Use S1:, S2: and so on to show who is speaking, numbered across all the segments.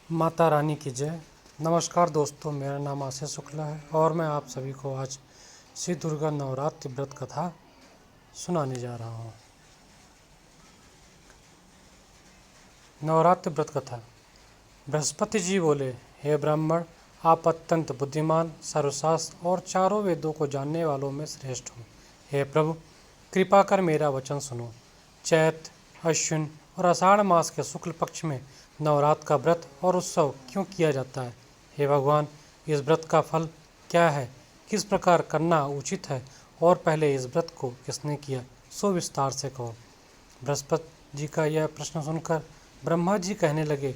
S1: माता रानी की जय। नमस्कार दोस्तों, मेरा नाम आशीष शुक्ला है और मैं आप सभी को आज श्री दुर्गा नवरात्रि व्रत कथा सुनाने जा रहा हूँ। नवरात्रि व्रत कथा। बृहस्पति जी बोले, हे ब्राह्मण, आप अत्यंत बुद्धिमान, सर्वशास्त्र और चारों वेदों को जानने वालों में श्रेष्ठ हो। हे प्रभु, कृपा कर मेरा वचन सुनो। चैत, अश्विन और आषाढ़ मास के शुक्ल पक्ष में नवरात्र का व्रत और उत्सव क्यों किया जाता है? हे भगवान, इस व्रत का फल क्या है? किस प्रकार करना उचित है? और पहले इस व्रत को किसने किया, सो विस्तार से कहो। बृहस्पति जी का यह प्रश्न सुनकर ब्रह्मा जी कहने लगे,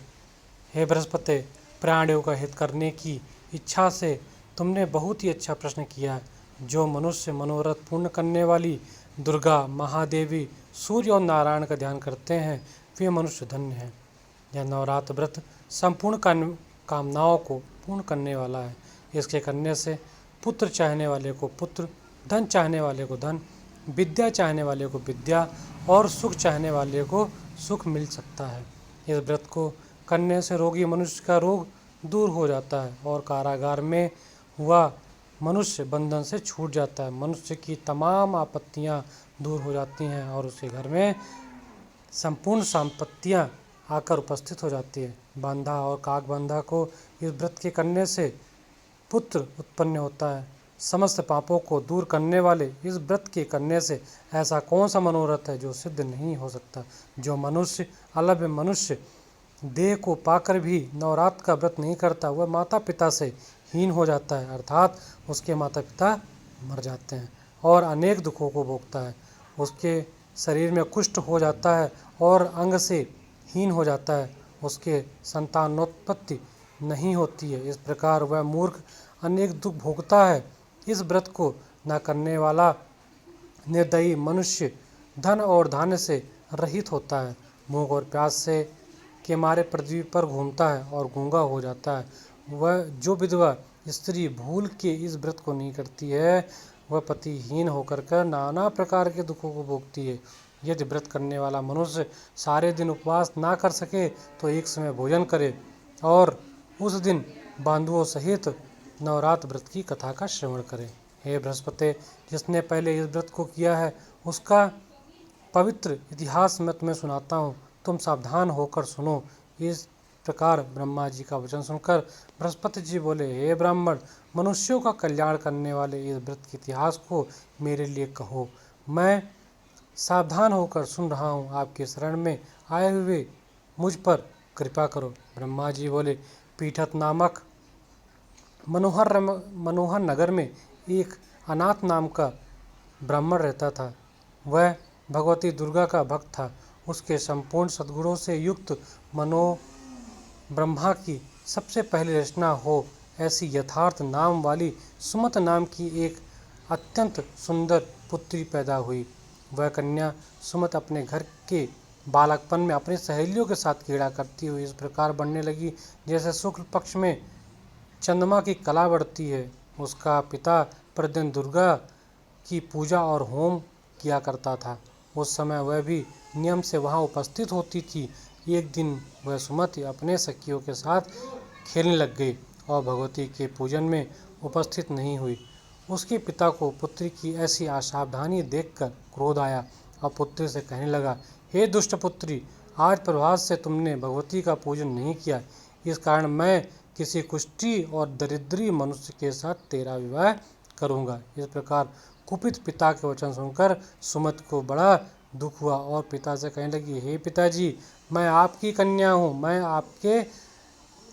S1: हे बृहस्पति, प्राणियों का हित करने की इच्छा से तुमने बहुत ही अच्छा प्रश्न किया है। जो मनुष्य मनोरथ पूर्ण करने वाली दुर्गा, महादेवी, सूर्य और नारायण का ध्यान करते हैं, वे मनुष्य धन्य हैं। यह नवरात्र व्रत संपूर्ण कामनाओं को पूर्ण करने वाला है। इसके करने से पुत्र चाहने वाले को पुत्र, धन चाहने वाले को धन, विद्या चाहने वाले को विद्या और सुख चाहने वाले को सुख मिल सकता है। इस व्रत को करने से रोगी मनुष्य का रोग दूर हो जाता है और कारागार में हुआ मनुष्य बंधन से छूट जाता है। मनुष्य की तमाम आपत्तियां दूर हो जाती हैं और उसके घर में संपूर्ण संपत्तियां आकर उपस्थित हो जाती है। बांधा और काकबांधा को इस व्रत के करने से पुत्र उत्पन्न होता है। समस्त पापों को दूर करने वाले इस व्रत के करने से ऐसा कौन सा मनोरथ है जो सिद्ध नहीं हो सकता? जो मनुष्य अलभ्य मनुष्य देह को पाकर भी नवरात्र का व्रत नहीं करता, वह माता पिता से हीन हो जाता है, अर्थात उसके माता पिता मर जाते हैं और अनेक दुखों को भोगता है। उसके शरीर में कुष्ठ हो जाता है और अंग से हीन हो जाता है, उसके संतानोत्पत्ति नहीं होती है। इस प्रकार वह मूर्ख अनेक दुख भोगता है। इस व्रत को न करने वाला निर्दयी मनुष्य धन और धान्य से रहित होता है, भूख और प्यास से के मारे पृथ्वी पर घूमता है और गूंगा हो जाता है। वह जो विधवा स्त्री भूल के इस व्रत को नहीं करती है, वह पतिहीन होकर कर नाना प्रकार के दुखों को भोगती है। यदि व्रत करने वाला मनुष्य सारे दिन उपवास ना कर सके तो एक समय भोजन करे और उस दिन बांधुओं सहित नवरात्र व्रत की कथा का श्रवण करे। हे बृहस्पति, जिसने पहले इस व्रत को किया है उसका पवित्र इतिहास मैं तुम्हें सुनाता हूँ, तुम सावधान होकर सुनो। इस प्रकार ब्रह्मा जी का वचन सुनकर बृहस्पति जी बोले, हे ब्राह्मण, मनुष्यों का कल्याण करने वाले इस व्रत के इतिहास को मेरे लिए कहो। मैं सावधान होकर सुन रहा हूँ, आपके शरण में आए हुए मुझ पर कृपा करो। ब्रह्मा जी बोले, पीठत नामक मनोहर नगर में एक अनाथ नाम का ब्राह्मण रहता था। वह भगवती दुर्गा का भक्त था। उसके संपूर्ण सद्गुणों से युक्त मनो ब्रह्मा की सबसे पहली रचना हो ऐसी यथार्थ नाम वाली सुमत नाम की एक अत्यंत सुंदर पुत्री पैदा हुई। वह कन्या सुमत अपने घर के बालकपन में अपनी सहेलियों के साथ क्रीड़ा करती हुई इस प्रकार बढ़ने लगी जैसे शुक्ल पक्ष में चंद्रमा की कला बढ़ती है। उसका पिता प्रतिदिन दुर्गा की पूजा और होम किया करता था। उस समय वह भी नियम से वहाँ उपस्थित होती थी। एक दिन वह सुमति अपने सखियों के साथ खेलने लग गई और भगवती के पूजन में उपस्थित नहीं हुई। उसके पिता को पुत्री की ऐसी असावधानी देखकर क्रोध आया और पुत्री से कहने लगा, हे दुष्ट पुत्री, आज प्रभात से तुमने भगवती का पूजन नहीं किया, इस कारण मैं किसी कुष्ठी और दरिद्री मनुष्य के साथ तेरा विवाह करूँगा। इस प्रकार कुपित पिता के वचन सुनकर सुमति को बड़ा दुख हुआ और पिता से कहने लगी, हे पिताजी, मैं आपकी कन्या हूँ, मैं आपके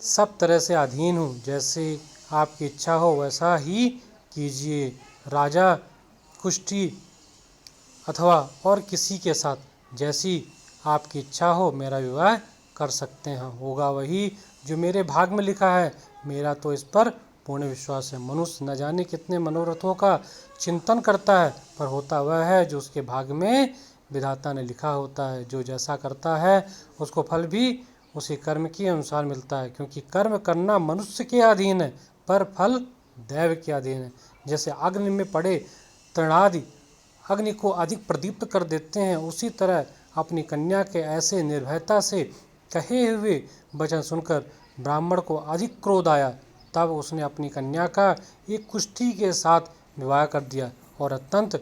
S1: सब तरह से अधीन हूँ, जैसे आपकी इच्छा हो वैसा ही कीजिए। राजा कुष्ठी अथवा और किसी के साथ जैसी आपकी इच्छा हो मेरा विवाह कर सकते हैं, होगा वही जो मेरे भाग में लिखा है। मेरा तो इस पर पूर्ण विश्वास है। मनुष्य न जाने कितने मनोरथों का चिंतन करता है, पर होता वह है जो उसके भाग में विधाता ने लिखा होता है। जो जैसा करता है उसको फल भी उसी कर्म के अनुसार मिलता है, क्योंकि कर्म करना मनुष्य के अधीन है पर फल दैव के अधीन है। जैसे अग्नि में पड़े तृणादि अग्नि को अधिक प्रदीप्त कर देते हैं, उसी तरह अपनी कन्या के ऐसे निर्भयता से कहे हुए वचन सुनकर ब्राह्मण को अधिक क्रोध आया। तब उसने अपनी कन्या का एक कुष्ठी के साथ विवाह कर दिया और अत्यंत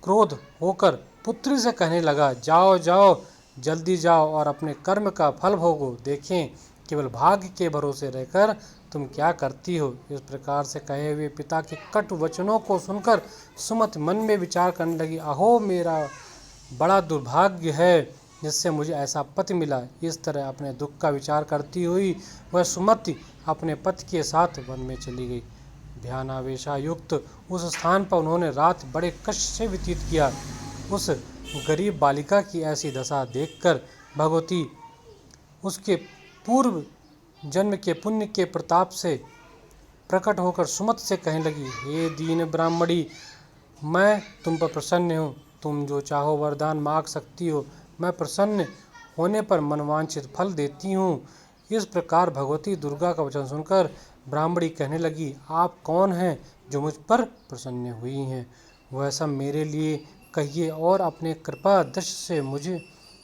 S1: क्रोध होकर पुत्री से कहने लगा, जाओ जाओ, जल्दी जाओ और अपने कर्म का फल भोगो। देखें, केवल भाग्य के भरोसे रहकर तुम क्या करती हो। इस प्रकार से कहे हुए पिता के कटु वचनों को सुनकर सुमति मन में विचार करने लगी, अहो मेरा बड़ा दुर्भाग्य है जिससे मुझे ऐसा पति मिला। इस तरह अपने दुख का विचार करती हुई वह सुमति अपने पति के साथ वन में चली गई। ध्यानावेशायुक्त उस स्थान पर उन्होंने रात बड़े कष्ट से व्यतीत किया। उस गरीब बालिका की ऐसी दशा देखकर भगवती उसके पूर्व जन्म के पुण्य के प्रताप से प्रकट होकर सुमति से कहने लगी, हे दीन ब्राह्मणी, मैं तुम पर प्रसन्न हूँ। तुम जो चाहो वरदान मांग सकती हो। मैं प्रसन्न होने पर मनवांछित फल देती हूँ। इस प्रकार भगवती दुर्गा का वचन सुनकर ब्राह्मणी कहने लगी, आप कौन हैं जो मुझ पर प्रसन्न हुई हैं? वह सब मेरे लिए कहिए और अपने कृपा दृष्टि से मुझे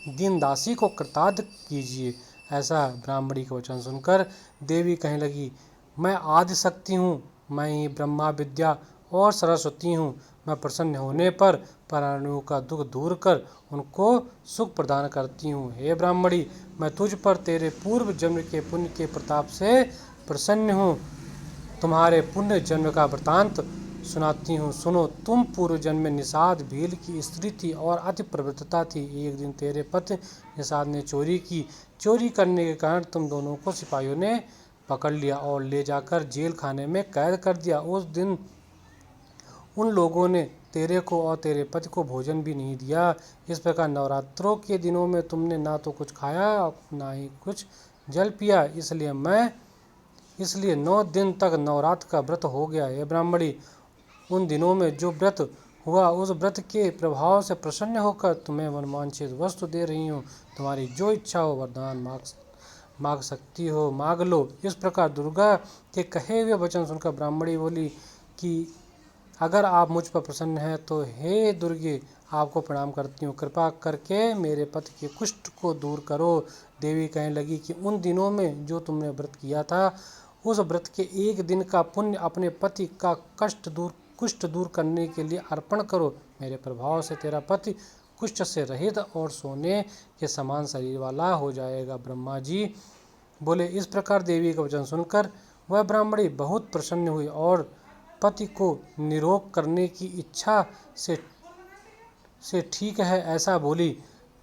S1: दीन दासी को कृतार्थ कीजिए। ऐसा ब्राह्मणी का वचन सुनकर देवी कहने लगी, मैं आदि शक्ति हूँ, मैं ही ब्रह्मा विद्या और सरस्वती हूँ। मैं प्रसन्न होने पर प्राणियों का दुख दूर कर उनको सुख प्रदान करती हूँ। हे ब्राह्मणी, मैं तुझ पर तेरे पूर्व जन्म के पुण्य के प्रताप से प्रसन्न हूँ। तुम्हारे पुण्य जन्म का वृतांत सुनाती हूँ, सुनो। तुम पूर्व जन्म में निषाद भील की स्त्री थी और अति प्रवृत्ता थी। एक दिन तेरे पति निषाद ने चोरी की। चोरी करने के कारण तुम दोनों को सिपाहियों ने पकड़ लिया और ले जाकर जेल खाने में कैद कर दिया। उस दिन उन लोगों ने तेरे को और तेरे पति को भोजन भी नहीं दिया। इस प्रकार नवरात्रों के दिनों में तुमने ना तो कुछ खाया ना ही कुछ जल पिया। इसलिए 9 दिन तक नवरात्र का व्रत हो गया। हे ब्राह्मणी, उन दिनों में जो व्रत हुआ उस व्रत के प्रभाव से प्रसन्न होकर तुम्हें मनवांछित वस्तु दे रही हूँ। तुम्हारी जो इच्छा हो वरदान मांग सकती हो, मांग लो। इस प्रकार दुर्गा के कहे हुए वचन सुनकर ब्राह्मणी बोली कि अगर आप मुझ पर प्रसन्न हैं तो हे दुर्गे, आपको प्रणाम करती हूँ। कृपा करके मेरे पति के कुष्ठ को दूर करो। देवी कहने लगी कि उन दिनों में जो तुमने व्रत किया था उस व्रत के एक दिन का पुण्य अपने पति का कुष्ठ दूर करने के लिए अर्पण करो। मेरे प्रभाव से तेरा पति कुष्ठ से रहित और सोने के समान शरीर वाला हो जाएगा। ब्रह्मा जी बोले। इस प्रकार देवी का वचन सुनकर वह ब्राह्मणी बहुत प्रसन्न हुई और पति को निरोग करने की इच्छा से ठीक है ऐसा बोली।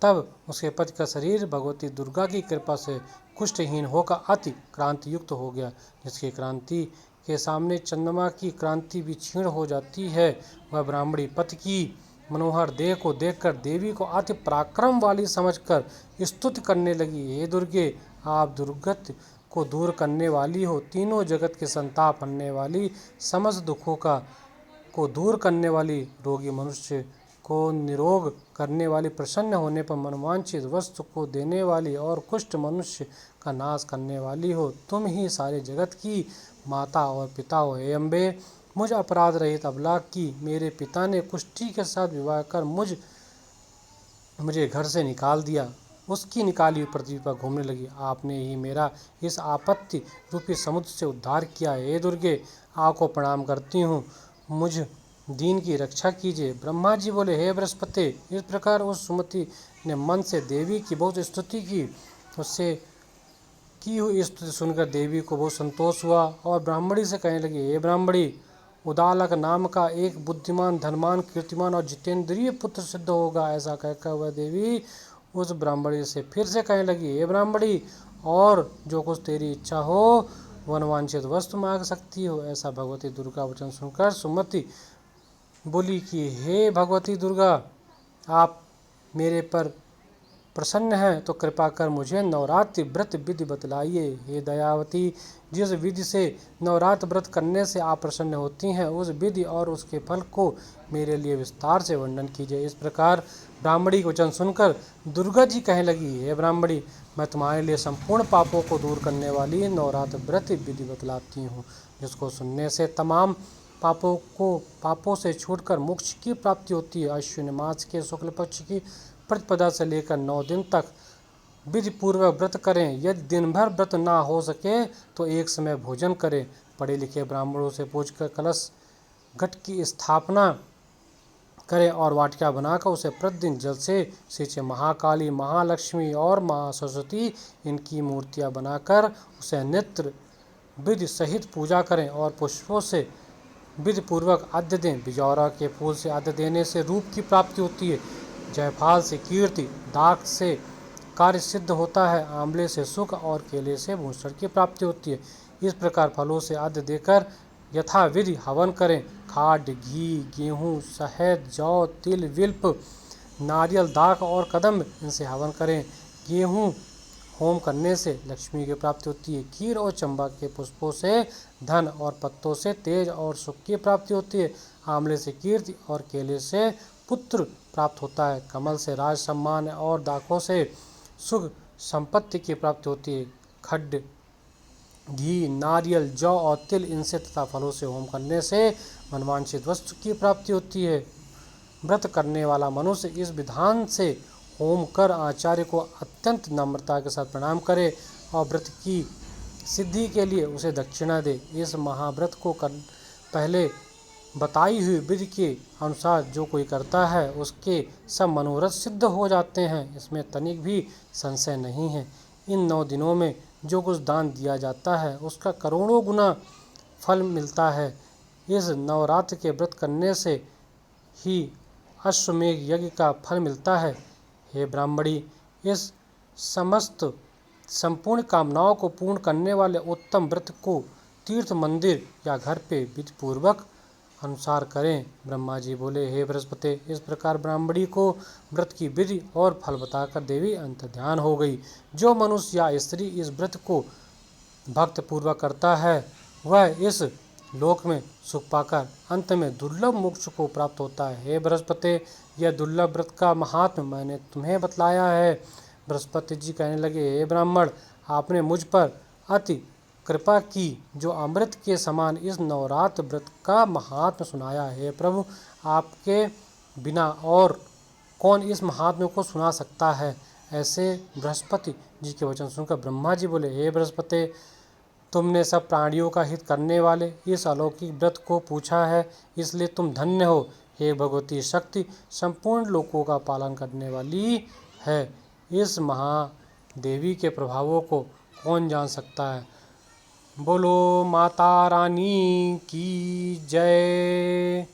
S1: तब उसके पति का शरीर भगवती दुर्गा की कृपा से कुष्ठहीन होकर अति क्रांति युक्त हो गया, जिसकी क्रांति के सामने चंद्रमा की क्रांति भी क्षीण हो जाती है। वह ब्राह्मणी पति की मनोहर देह को देखकर देवी को अति पराक्रम वाली समझकर स्तुति करने लगी। हे दुर्गे, आप दुर्गत को दूर करने वाली हो, तीनों जगत के संताप हरने वाली, समस्त दुखों को दूर करने वाली, रोगी मनुष्य को निरोग करने वाली, प्रसन्न होने पर मनवांछित वस्तु को देने वाली और कुष्ठ मनुष्य का नाश करने वाली हो। तुम ही सारे जगत की माता और पिता हो। हे अम्बे, मुझ अपराध रहित अबला की मेरे पिता ने कुष्ठी के साथ विवाह कर मुझे घर से निकाल दिया। उसकी निकाली हुई पृथ्वी पर घूमने लगी। आपने ही मेरा इस आपत्ति रूपी समुद्र से उद्धार किया। हे दुर्गे, आपको प्रणाम करती हूँ, मुझ दीन की रक्षा कीजिए। ब्रह्मा जी बोले, हे बृहस्पति। इस प्रकार उस सुमति ने मन से देवी की बहुत स्तुति की। उससे की हुई स्तुति सुनकर देवी को बहुत संतोष हुआ और ब्राह्मणी से कहने लगी, हे ब्राह्मणी, उदालक नाम का एक बुद्धिमान, धनवान, कीर्तिमान और जितेंद्रिय पुत्र सिद्ध होगा। ऐसा कहकर वह देवी उस ब्राह्मणी से फिर से कहने लगी, हे ब्राह्मणी, और जो कुछ तेरी इच्छा हो वनवांछित वस्तु मांग सकती हो। ऐसा भगवती दुर्गा वचन सुनकर सुमति बोली कि हे भगवती दुर्गा, आप मेरे पर प्रसन्न हैं तो कृपा कर मुझे नवरात्रि व्रत विधि बतलाइए। हे दयावती, जिस विधि से नवरात्र व्रत करने से आप प्रसन्न होती हैं उस विधि और उसके फल को मेरे लिए विस्तार से वर्णन कीजिए। इस प्रकार ब्राह्मणी के वचन सुनकर दुर्गा जी कहने लगी, हे ब्राह्मणी, मैं तुम्हारे लिए संपूर्ण पापों को दूर करने वाली नवरात्र व्रत विधि बतलाती हूँ, जिसको सुनने से तमाम पापों से छूटकर मोक्ष की प्राप्ति होती है। अश्विन मास के शुक्ल पक्ष की प्रतिपदा से लेकर 9 दिन तक विधि पूर्वक व्रत करें। यदि दिन भर व्रत ना हो सके तो एक समय भोजन करें। पढ़े लिखे ब्राह्मणों से पूछकर कलश घट की स्थापना करें और वाटिका बनाकर उसे प्रतिदिन जल से सींचे। महाकाली, महालक्ष्मी और महासरस्वती इनकी मूर्तियां बनाकर उसे नित्य विधि सहित पूजा करें और पुष्पों से विधि पूर्वक अर्घ्य दें। बिजौरा के फूल से अर्घ्य देने से रूप की प्राप्ति होती है। जयफाल से कीर्ति, दाख से कार्य सिद्ध होता है, आंवले से सुख और केले से भूषण की प्राप्ति होती है। इस प्रकार फलों से अर्घ्य देकर यथाविधि हवन करें। खाद, घी, गेहूँ, शहद, जौ, तिल, विल्प, नारियल, दाख और कदम्ब इनसे हवन करें। गेहूँ होम करने से लक्ष्मी की प्राप्ति होती है। खीर और चंबा के पुष्पों से धन और पत्तों से तेज और सुख की प्राप्ति होती है। आंवले से कीर्ति और केले से पुत्र प्राप्त होता है। कमल से राज सम्मान और दाखों से सुख संपत्ति की प्राप्ति होती है। खड्ड, घी, नारियल, जौ और तिल इनसे तथा फलों से होम करने से मनवांछित वस्तु की प्राप्ति होती है। व्रत करने वाला मनुष्य इस विधान से होम कर आचार्य को अत्यंत नम्रता के साथ प्रणाम करे और व्रत की सिद्धि के लिए उसे दक्षिणा दे। इस महाव्रत को पहले बताई हुई विधि के अनुसार जो कोई करता है उसके सब मनोरथ सिद्ध हो जाते हैं, इसमें तनिक भी संशय नहीं है। इन 9 दिनों में जो कुछ दान दिया जाता है उसका करोड़ों गुना फल मिलता है। इस नवरात्र के व्रत करने से ही अश्वमेघ यज्ञ का फल मिलता है। हे ब्राह्मणी, इस समस्त संपूर्ण कामनाओं को पूर्ण करने वाले उत्तम व्रत को तीर्थ, मंदिर या घर पे विधि पूर्वक अनुसार करें। ब्रह्मा जी बोले, हे बृहस्पति, इस प्रकार ब्राह्मणी को व्रत की विधि और फल बताकर देवी अंतर्ध्यान हो गई। जो मनुष्य या स्त्री इस व्रत को भक्त पूर्वक करता है वह इस लोक में सुख पाकर अंत में दुर्लभ मोक्ष को प्राप्त होता है। हे बृहस्पति, यह दुर्लभ व्रत का महात्म मैंने तुम्हें बतलाया है। बृहस्पति जी कहने लगे, हे ब्राह्मण, आपने मुझ पर अति कृपा की जो अमृत के समान इस नवरात्र व्रत का महात्म सुनाया। हे प्रभु, आपके बिना और कौन इस महात्म्य को सुना सकता है। ऐसे बृहस्पति जी के वचन सुनकर ब्रह्मा जी बोले, हे बृहस्पति, तुमने सब प्राणियों का हित करने वाले इस अलौकिक व्रत को पूछा है, इसलिए तुम धन्य हो। हे भगवती शक्ति संपूर्ण लोकों का पालन करने वाली है। इस महादेवी के प्रभावों को कौन जान सकता है। बोलो माता रानी की जय।